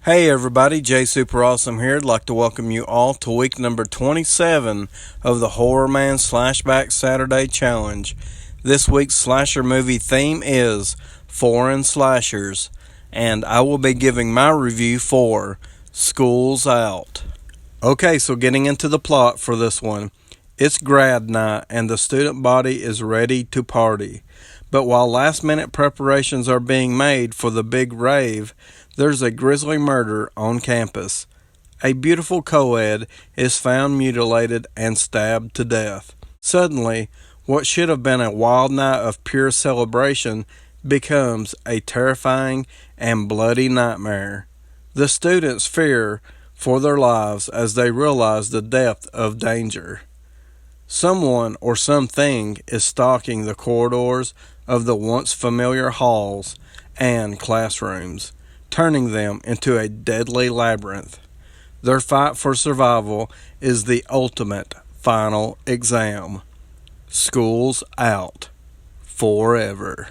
Hey everybody, Jay Super Awesome here. I'd like to welcome you all to week number 27 of the TheHORRORman's SlashBack Saturday Challenge. This week's slasher movie theme is foreign slashers, and I will be giving my review for School's Out. Okay, so getting into the plot for this one. It's grad night and the student body is ready to party. But while last minute preparations are being made for the big rave, there's a grisly murder on campus. A beautiful co-ed is found mutilated and stabbed to death. Suddenly, what should have been a wild night of pure celebration becomes a terrifying and bloody nightmare. The students fear for their lives as they realize the depth of danger. Someone or something is stalking the corridors of the once familiar halls and classrooms, turning them into a deadly labyrinth. Their fight for survival is the ultimate final exam. School's out. Forever.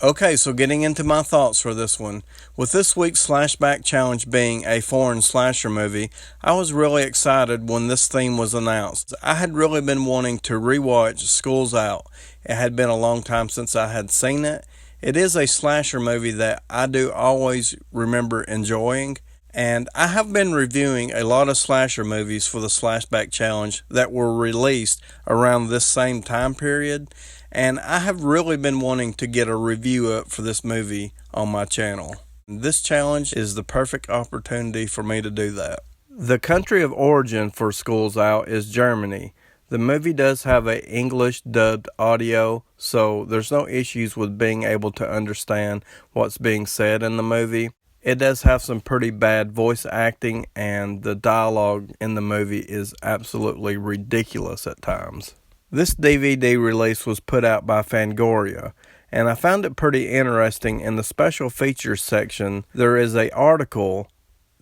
Okay, so getting into my thoughts for this one. With this week's SlashBack Challenge being a foreign slasher movie, I was really excited when this theme was announced. I had really been wanting to rewatch School's Out. It had been a long time since I had seen it. It is a slasher movie that I do always remember enjoying, and I have been reviewing a lot of slasher movies for the SlashBack Challenge that were released around this same time period, and I have really been wanting to get a review up for this movie on my channel. This challenge is the perfect opportunity for me to do that. The country of origin for School's Out is Germany. The movie does have an English dubbed audio, so there's no issues with being able to understand what's being said in the movie. It does have some pretty bad voice acting, and the dialogue in the movie is absolutely ridiculous at times. This DVD release was put out by Fangoria, and I found it pretty interesting. In the special features section, there is an article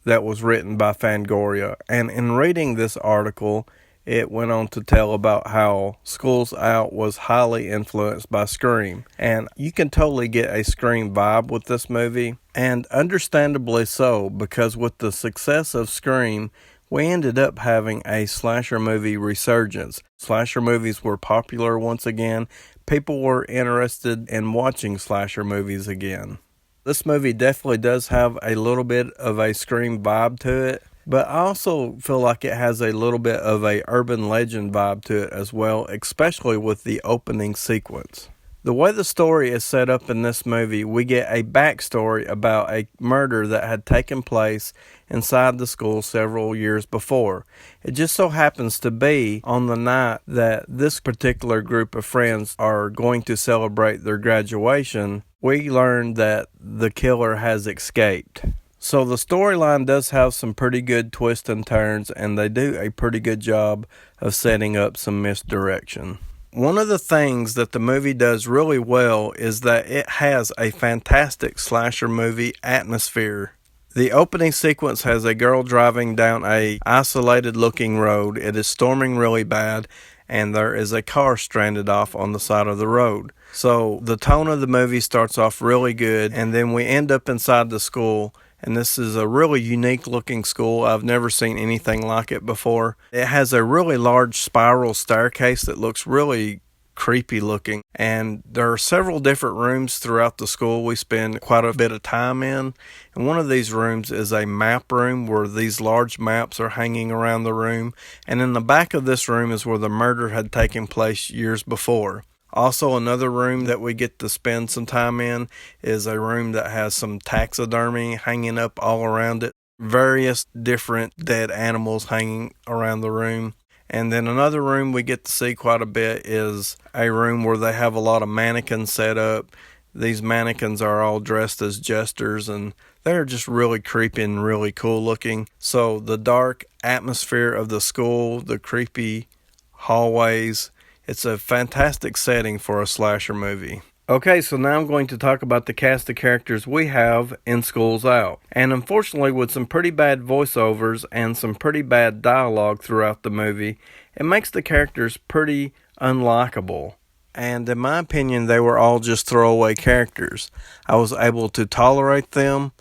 that was written by Fangoria, and in reading this article, it went on to tell about how School's Out was highly influenced by Scream. And you can totally get a Scream vibe with this movie. And understandably so, because with the success of Scream, we ended up having a slasher movie resurgence. Slasher movies were popular once again. People were interested in watching slasher movies again. This movie definitely does have a little bit of a Scream vibe to it. But I also feel like it has a little bit of a urban legend vibe to it as well, especially with the opening sequence. The way the story is set up in this movie, we get a backstory about a murder that had taken place inside the school several years before. It just so happens to be on the night that this particular group of friends are going to celebrate their graduation. We learn that the killer has escaped. So the storyline does have some pretty good twists and turns, and they do a pretty good job of setting up some misdirection. One of the things that the movie does really well is that it has a fantastic slasher movie atmosphere. The opening sequence has a girl driving down a isolated looking road. It is storming really bad, and there is a car stranded off on the side of the road. So the tone of the movie starts off really good, and then we end up inside the school. And this is a really unique looking school. I've never seen anything like it before. It has a really large spiral staircase that looks really creepy looking. And there are several different rooms throughout the school we spend quite a bit of time in. And one of these rooms is a map room where these large maps are hanging around the room. And in the back of this room is where the murder had taken place years before. Also, another room that we get to spend some time in is a room that has some taxidermy hanging up all around it. Various different dead animals hanging around the room. And then another room we get to see quite a bit is a room where they have a lot of mannequins set up. These mannequins are all dressed as jesters, and they're just really creepy and really cool looking. So the dark atmosphere of the school, the creepy hallways, it's a fantastic setting for a slasher movie. Okay, so now I'm going to talk about the cast of characters we have in School's Out. And unfortunately, with some pretty bad voiceovers and some pretty bad dialogue throughout the movie, it makes the characters pretty unlikable. And in my opinion, they were all just throwaway characters. I was able to tolerate them,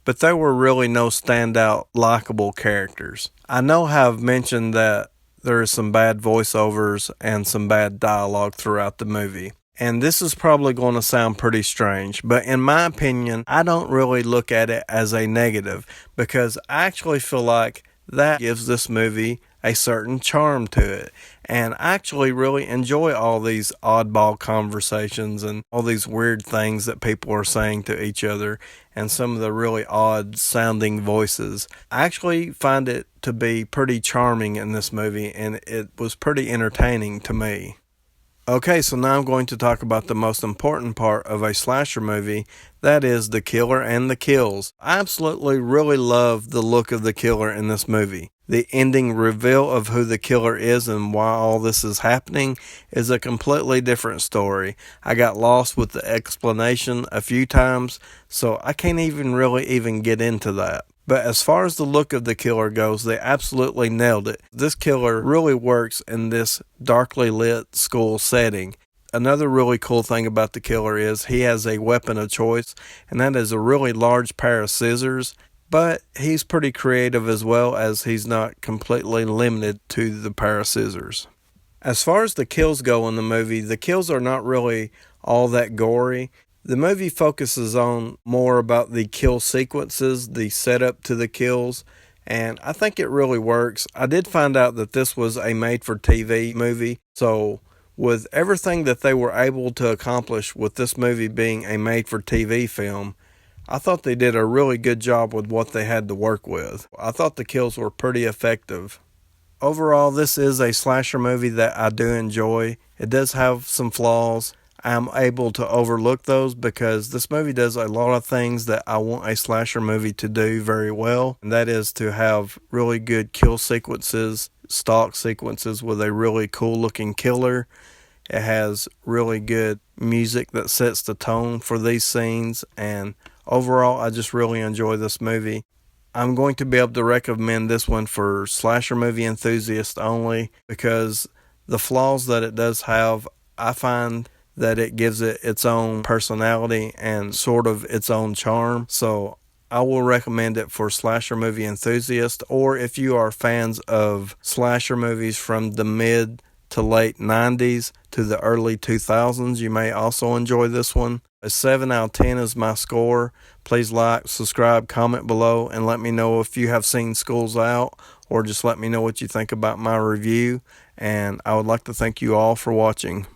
but there were really no standout likable characters. I know I've mentioned that there is some bad voiceovers and some bad dialogue throughout the movie. And this is probably going to sound pretty strange, but in my opinion, I don't really look at it as a negative because I actually feel like that gives this movie a certain charm to it. And I actually really enjoy all these oddball conversations and all these weird things that people are saying to each other and some of the really odd sounding voices. I actually find it to be pretty charming in this movie, and it was pretty entertaining to me. Okay, so now I'm going to talk about the most important part of a slasher movie, that is the killer and the kills. I absolutely really love the look of the killer in this movie. The ending reveal of who the killer is and why all this is happening is a completely different story. I got lost with the explanation a few times, so I can't even get into that. But as far as the look of the killer goes, they absolutely nailed it. This killer really works in this darkly lit school setting. Another really cool thing about the killer is he has a weapon of choice, and that is a really large pair of scissors. But he's pretty creative as well, as he's not completely limited to the pair of scissors. As far as the kills go in the movie, the kills are not really all that gory. The movie focuses on more about the kill sequences, the setup to the kills, and I think it really works. I did find out that this was a made-for-TV movie, so with everything that they were able to accomplish with this movie being a made-for-TV film, I thought they did a really good job with what they had to work with. I thought the kills were pretty effective. Overall, this is a slasher movie that I do enjoy. It does have some flaws. I'm able to overlook those because this movie does a lot of things that I want a slasher movie to do very well. And that is to have really good kill sequences, stalk sequences with a really cool looking killer. It has really good music that sets the tone for these scenes. And overall, I just really enjoy this movie. I'm going to be able to recommend this one for slasher movie enthusiasts only because the flaws that it does have, I find that it gives it its own personality and sort of its own charm. So I will recommend it for slasher movie enthusiasts, or if you are fans of slasher movies from the mid to late 90s to the early 2000s, you may also enjoy this one. A 7 out of 10 is my score. Please like, subscribe, comment below, and let me know if you have seen Schools Out, or just let me know what you think about my review. And I would like to thank you all for watching.